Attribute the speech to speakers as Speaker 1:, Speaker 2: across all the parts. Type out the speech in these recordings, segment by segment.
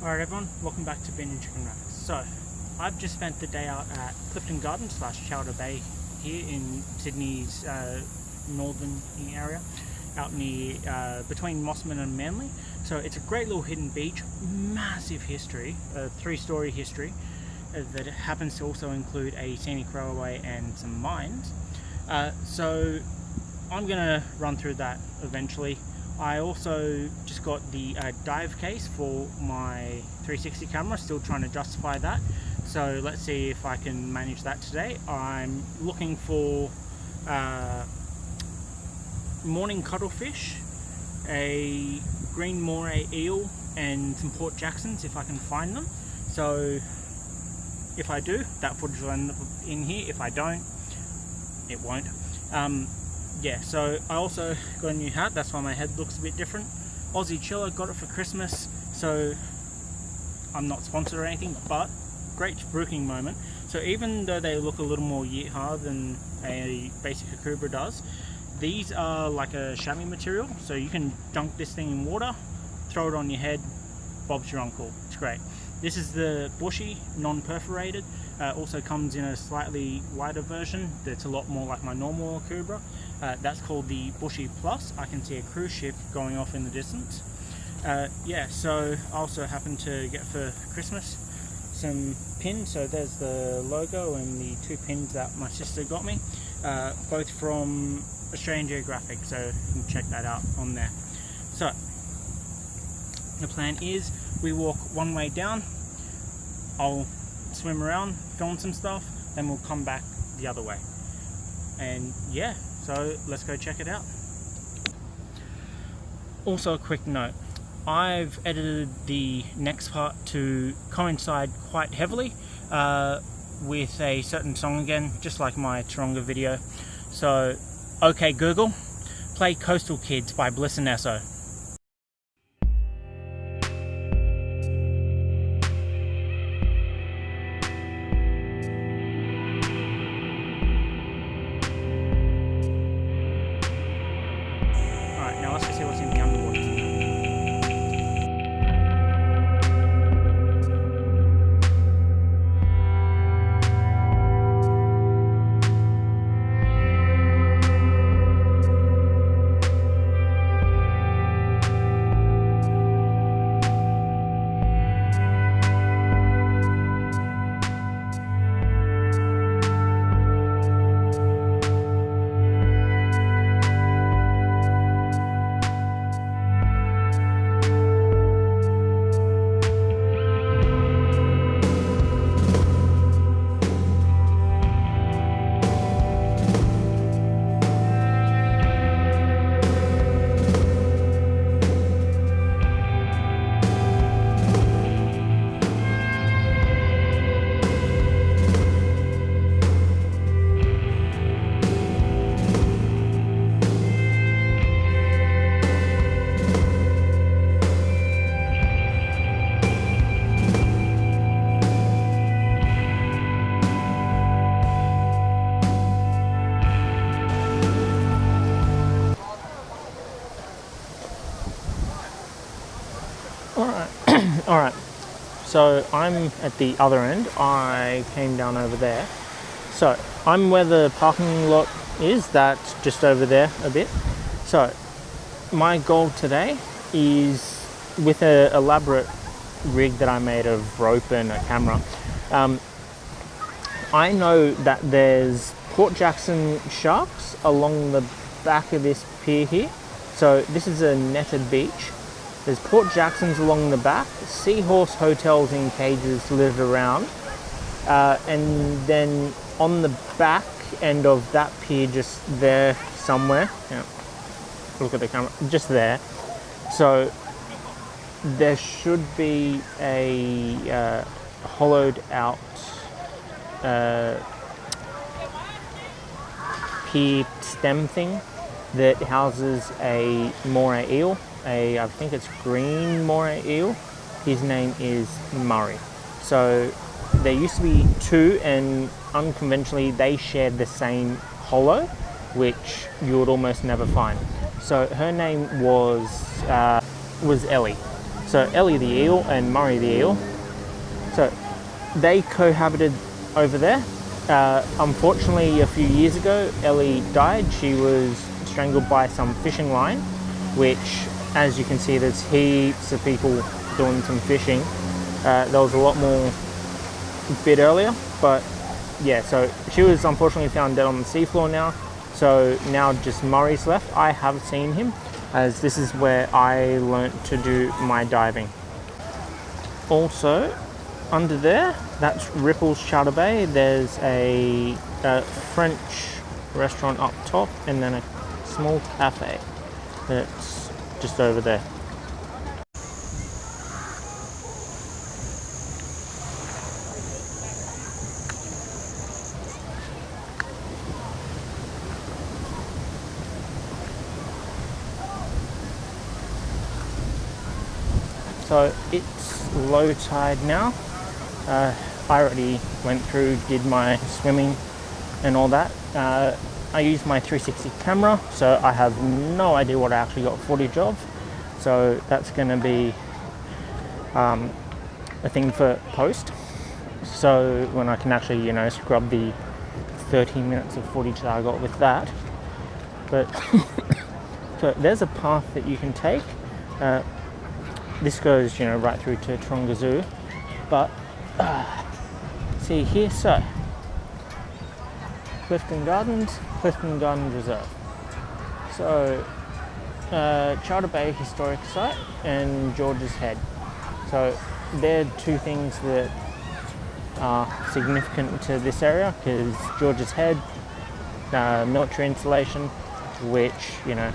Speaker 1: Alright everyone, welcome back to Bean and Chicken Rabbits. So, I've just spent the day out at Clifton Gardens / Chowder Bay here in Sydney's northern area, out near between Mossman and Manly. So it's a great little hidden beach, massive history, a 3-story history that happens to also include a scenic railway and some mines. So I'm gonna run through that eventually. I also just got the dive case for my 360 camera, still trying to justify that. So let's see if I can manage that today. I'm looking for morning cuttlefish, a green moray eel and some Port Jacksons if I can find them. So if I do, that footage will end up in here. If I don't, it won't. Yeah, so I also got a new hat, that's why my head looks a bit different. Aussie Chiller, got it for Christmas, so I'm not sponsored or anything, but great brooking moment. So even though they look a little more yeehaw than a basic Akubra does, these are like a chamois material, so you can dunk this thing in water, throw it on your head, Bob's your uncle. It's great. This is the bushy, non-perforated. Also comes in a slightly wider version that's a lot more like my normal Akubra. That's called the Bushy Plus. I can see a cruise ship going off in the distance. Yeah, so I also happened to get for Christmas some pins. So there's the logo and the 2 pins that my sister got me, both from Australian Geographic, so you can check that out on there. So the plan is we walk one way down, I'll swim around, film some stuff, then we'll come back the other way. And yeah, so let's go check it out. Also a quick note, I've edited the next part to coincide quite heavily with a certain song again, just like my Taronga video. So, okay Google, play Coastal Kids by Bliss and Esso. Now let's go see what's in the underwater. Alright, so I'm at the other end. I came down over there. So I'm where the parking lot is, that's just over there a bit. So my goal today is, with an elaborate rig that I made of rope and a camera, I know that there's Port Jackson sharks along the back of this pier here. So this is a netted beach. There's Port Jacksons along the back, seahorse hotels in cages littered around, and then on the back end of that pier, just there somewhere, yeah, look at the camera, just there. So there should be a hollowed out pier stem thing that houses a moray eel. I think it's green moray eel. His name is Murray. So there used to be 2, and unconventionally they shared the same hollow, which you would almost never find. So her name was Ellie. So Ellie the eel and Murray the eel. So they cohabited over there. Unfortunately, a few years ago, Ellie died. She was strangled by some fishing line, which, as you can see, there's heaps of people doing some fishing. There was a lot more a bit earlier, but yeah, so she was unfortunately found dead on the seafloor now. So now just Murray's left. I have seen him, as this is where I learnt to do my diving. Also, under there, that's Ripple's Charter Bay. There's a French restaurant up top, and then a small cafe that's just over there. So it's low tide now. I already went through, did my swimming and all that. I used my 360 camera, so I have no idea what I actually got footage of. So that's going to be a thing for post. So when I can actually, you know, scrub the 13 minutes of footage that I got with that. But so there's a path that you can take. This goes, you know, right through to Taronga Zoo. But see here, so Clifton Gardens Reserve. So Charter Bay Historic Site and George's Head. So they're two things that are significant to this area, because George's Head, military installation, which, you know,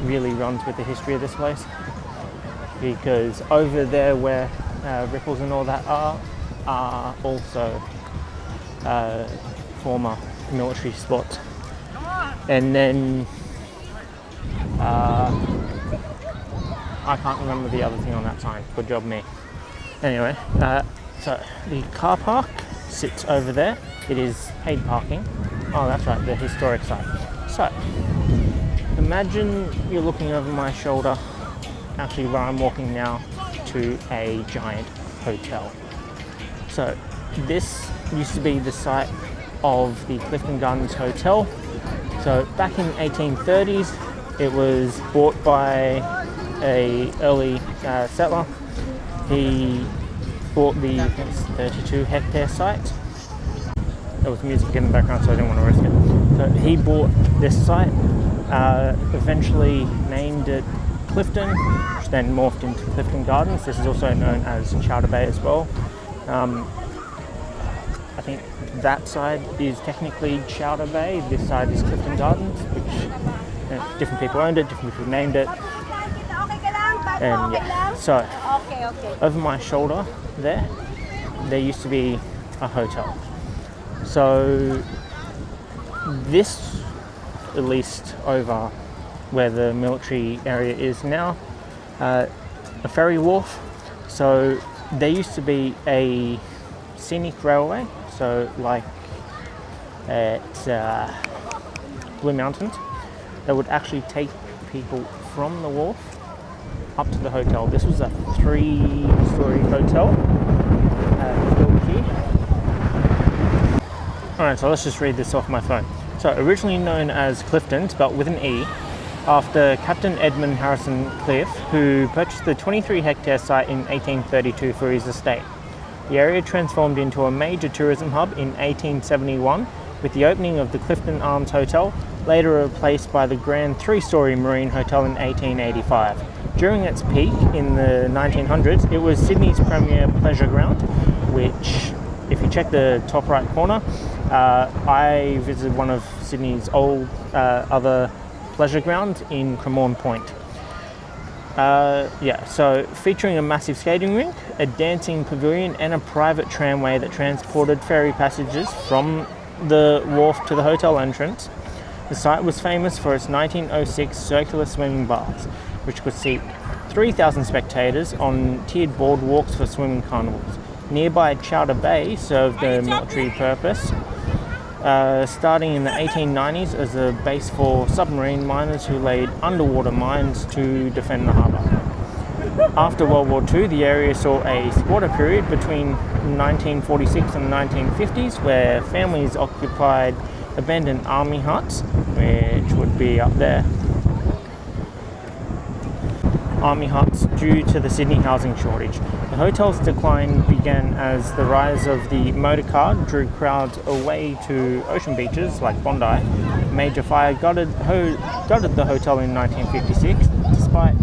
Speaker 1: really runs with the history of this place. Because over there where Ripples and all that are also former military spots. And then I can't remember the other thing on that sign. Good job me. Anyway, so the car park sits over there. It is paid parking. Oh, that's right, the historic site. So imagine you're looking over my shoulder, actually where I'm walking now, to a giant hotel. So this used to be the site of the Clifton Gardens Hotel. So back in 1830s, it was bought by a early settler. He bought the 32 hectare site. There was music in the background, so I didn't want to risk it. So he bought this site, eventually named it Clifton, which then morphed into Clifton Gardens. This is also known as Charter Bay as well. I think that side is technically Charter Bay, this side is Clifton Gardens, which different people owned it, different people named it. And yeah, so over my shoulder there used to be a hotel. So this, at least over where the military area is now, a ferry wharf. So there used to be a scenic railway, so like at Blue Mountains, that would actually take people from the wharf up to the hotel. This was a 3-story hotel built here. Alright, so let's just read this off my phone. So originally known as Clifton, spelt with an E, after Captain Edmund Harrison Cliff, who purchased the 23 hectare site in 1832 for his estate. The area transformed into a major tourism hub in 1871 with the opening of the Clifton Arms Hotel, later replaced by the grand 3-story Marine Hotel in 1885. During its peak in the 1900s, it was Sydney's premier pleasure ground, which, if you check the top right corner, I visited one of Sydney's old other pleasure grounds in Cremorne Point. So featuring a massive skating rink, a dancing pavilion and a private tramway that transported ferry passengers from the wharf to the hotel entrance. The site was famous for its 1906 circular swimming baths, which could seat 3,000 spectators on tiered boardwalks for swimming carnivals. Nearby Charter Bay served a military purpose, starting in the 1890s as a base for submarine miners who laid underwater mines to defend the harbour. After World War II, the area saw a squatter period between 1946 and the 1950s, where families occupied abandoned army huts, which would be up there. Army huts due to the Sydney housing shortage. The hotel's decline began as the rise of the motor car drew crowds away to ocean beaches like Bondi. A major fire gutted the hotel in 1956, despite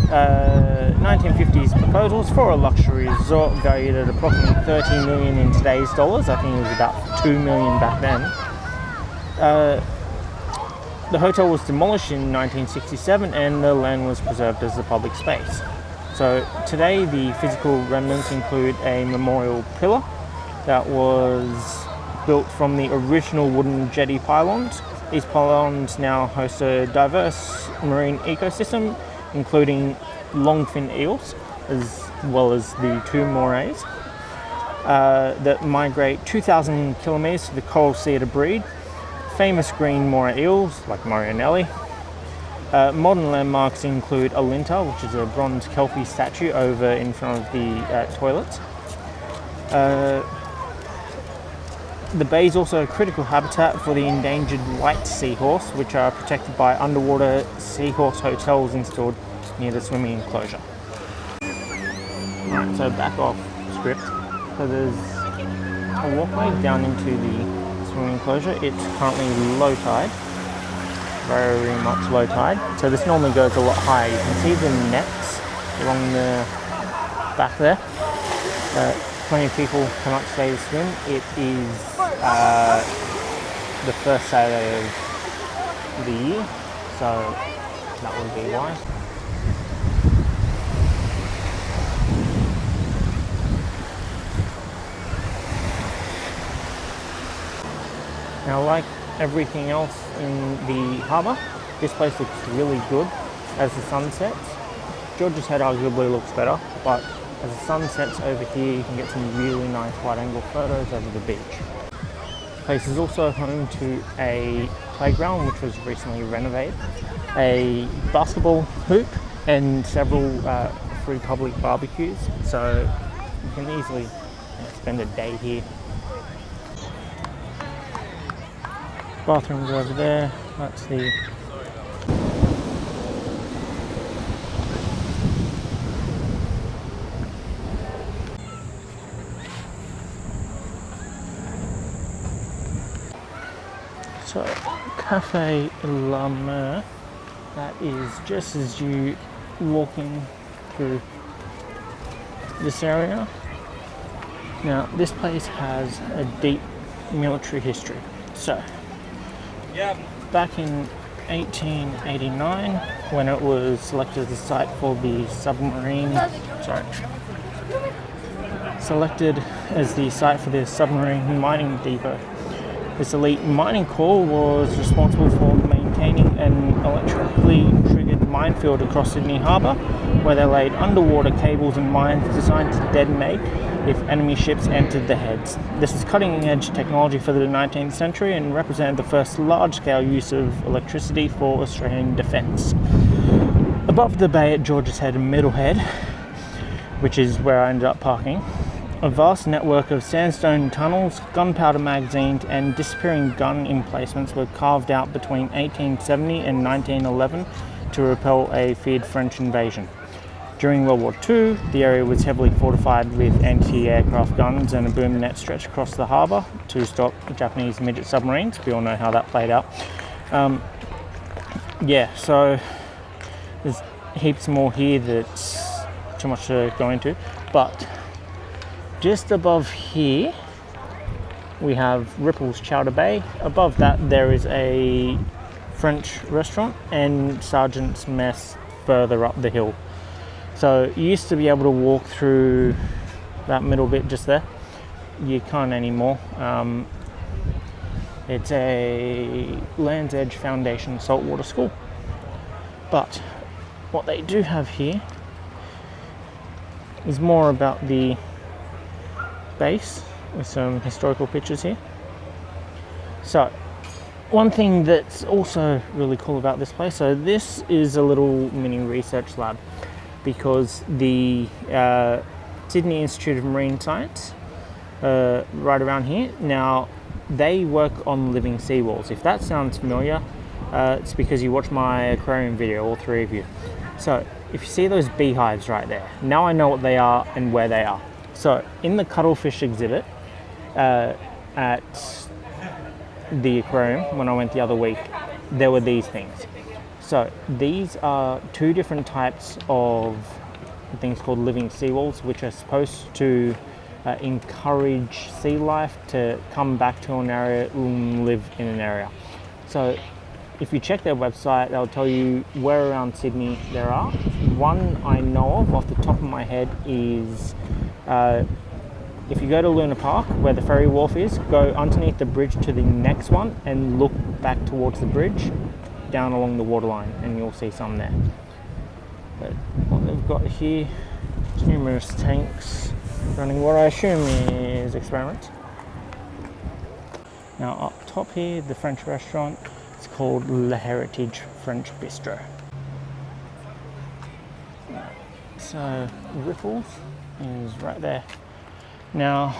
Speaker 1: 1950s proposals for a luxury resort valued at approximately 30 million in today's dollars. I think it was about 2 million back then. The hotel was demolished in 1967 and the land was preserved as a public space. So today the physical remnants include a memorial pillar that was built from the original wooden jetty pylons. These pylons now host a diverse marine ecosystem, including longfin eels, as well as the two morays that migrate 2,000 kilometres to the Coral Sea to breed. Famous green moray eels like Marianelli. Modern landmarks include a linter, which is a bronze kelpie statue over in front of the toilets. The bay is also a critical habitat for the endangered white seahorse, which are protected by underwater seahorse hotels installed near the swimming enclosure. Alright, so back off script. So there's a walkway down into the swimming enclosure. It's currently low tide, very much low tide. So this normally goes a lot higher. You can see the nets along the back there. Plenty of people come up today to swim. It is the first Saturday of the year, so that would be why. Now, like everything else in the harbour, this place looks really good as the sun sets. George's Head arguably looks better, but as the sun sets over here, you can get some really nice wide-angle photos over the beach. The place is also home to a playground which was recently renovated, a basketball hoop, and several free public barbecues, so you can easily spend a day here. Bathrooms over there, that's the so Cafe La Mer, that is just as you walking through this area. Now this place has a deep military history. So back in 1889, when it was selected as the site for the submarine mining depot. This elite mining corps was responsible for maintaining an electrically triggered minefield across Sydney Harbour, where they laid underwater cables and mines designed to detonate if enemy ships entered the heads. This was cutting-edge technology for the 19th century and represented the first large-scale use of electricity for Australian defence. Above the bay at George's Head and Middlehead, which is where I ended up parking, a vast network of sandstone tunnels, gunpowder magazines and disappearing gun emplacements were carved out between 1870 and 1911 to repel a feared French invasion. During World War II, the area was heavily fortified with anti-aircraft guns and a boom net stretched across the harbour to stop Japanese midget submarines. We all know how that played out. So there's heaps more here that's too much to go into, but just above here we have Ripple's Chowder Bay. Above that there is a French restaurant and Sergeant's Mess further up the hill. So you used to be able to walk through that middle bit just there. You can't anymore. It's a Land's Edge Foundation saltwater school. But what they do have here is more about the base with some historical pictures here. So one thing that's also really cool about this place, so this is a little mini research lab. because the Sydney Institute of Marine Science, right around here, now they work on living seawalls. If that sounds familiar, it's because you watched my aquarium video, all three of you. So if you see those beehives right there, now I know what they are and where they are. So in the Cuttlefish exhibit at the aquarium, when I went the other week, there were these things. So these are two different types of things called living seawalls, which are supposed to encourage sea life to come back to an area and live in an area. So if you check their website, they'll tell you where around Sydney there are. One I know of off the top of my head is if you go to Luna Park, where the ferry wharf is, go underneath the bridge to the next one and look back towards the bridge, down along the waterline, and you'll see some there. But what they've got here is numerous tanks running what I assume is experiments. Now up top here, the French restaurant, it's called Le Heritage French Bistro. So Ripples is right there. Now,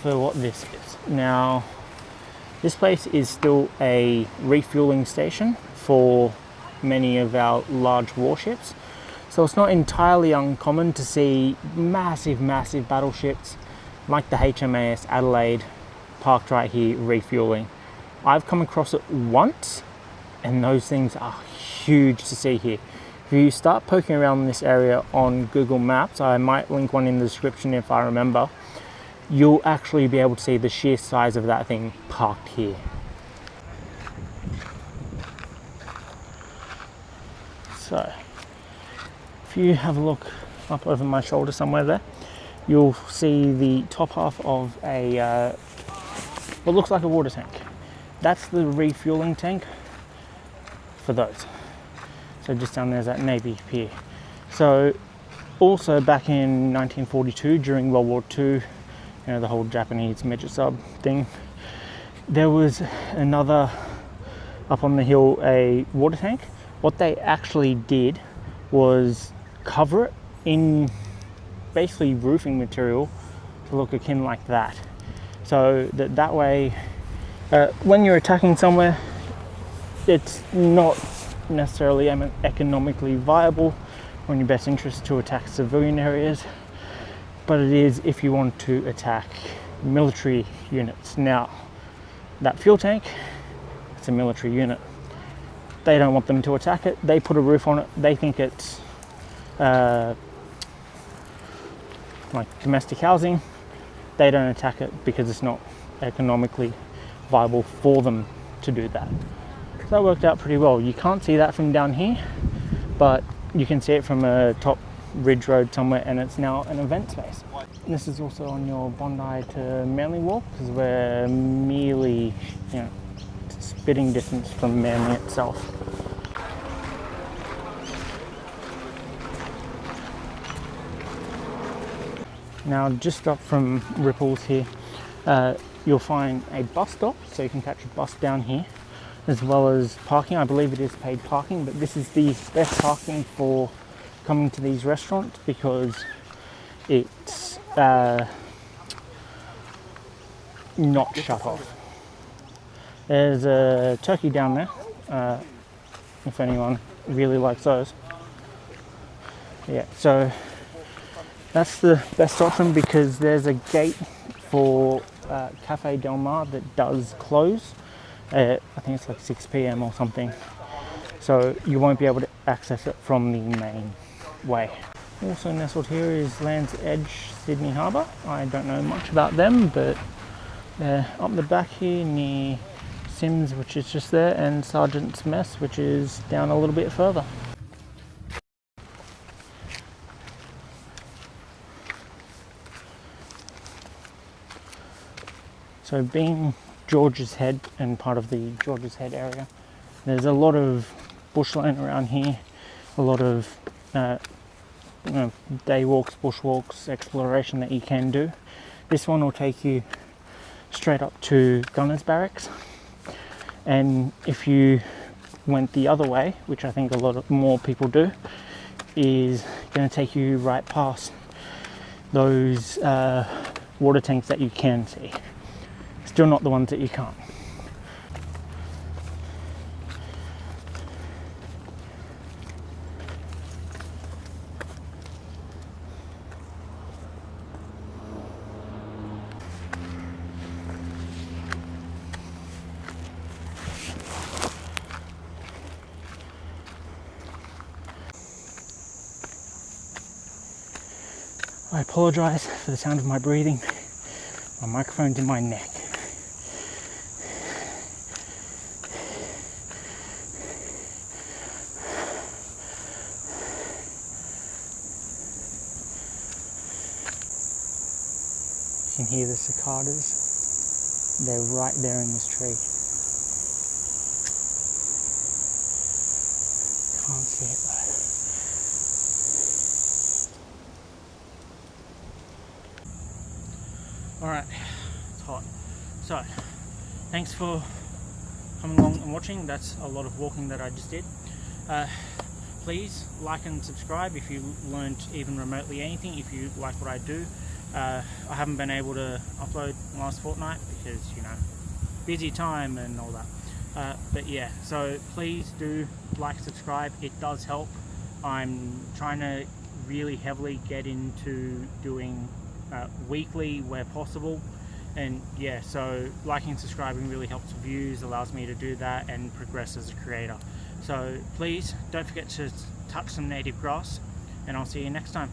Speaker 1: for what this is. Now, this place is still a refueling station for many of our large warships. So it's not entirely uncommon to see massive battleships like the HMAS Adelaide parked right here refueling. I've come across it once, and those things are huge to see here. If you start poking around this area on Google Maps, I might link one in the description if I remember, you'll actually be able to see the sheer size of that thing parked here. So, if you have a look up over my shoulder somewhere there, you'll see the top half of a what looks like a water tank. That's the refueling tank for those. So just down there's that Navy pier. So also back in 1942, during World War II, you know, the whole Japanese midget sub thing, there was another up on the hill, a water tank. What they actually did was cover it in basically roofing material to look akin like that. So that way, when you're attacking somewhere, it's not necessarily economically viable or in your best interest to attack civilian areas, but it is if you want to attack military units. Now, that fuel tank, it's a military unit. They don't want them to attack it. They put a roof on it. They think it's like domestic housing. They don't attack it because it's not economically viable for them to do that. So that worked out pretty well. You can't see that from down here, but you can see it from a top ridge road somewhere, and it's now an event space. This is also on your Bondi to Manly walk, because we're merely, you know, spitting distance from Manly itself. Now, just up from Ripples here, you'll find a bus stop, so you can catch a bus down here, as well as parking. I believe it is paid parking, but this is the best parking for coming to these restaurants because it's not shut off. There's a turkey down there, if anyone really likes those. Yeah, so that's the best option because there's a gate for Cafe Del Mar that does close. I think it's like 6 p.m. or something. So you won't be able to access it from the main way. Also nestled here is Land's Edge Sydney Harbour. I don't know much about them, but they're up the back here near Sims, which is just there, and Sergeant's Mess, which is down a little bit further. So being George's Head and part of the George's Head area, there's a lot of bushland around here, a lot of day walks, bushwalks, exploration that you can do. This one will take you straight up to Gunners Barracks, and if you went the other way, which I think a lot more people do, is going to take you right past those water tanks that you can see. Still not the ones that you can't. I apologise for the sound of my breathing. My microphone's in my neck. You can hear the cicadas. They're right there in this tree. Can't see it though. Alright, it's hot. So, thanks for coming along and watching. That's a lot of walking that I just did. Please like and subscribe if you learned even remotely anything, if you like what I do. I haven't been able to upload last fortnight because, you know, busy time and all that. But yeah, so please do like, subscribe. It does help. I'm trying to really heavily get into doing weekly where possible, and yeah, so liking and subscribing really helps views, allows me to do that and progress as a creator. So please don't forget to touch some native grass, and I'll see you next time.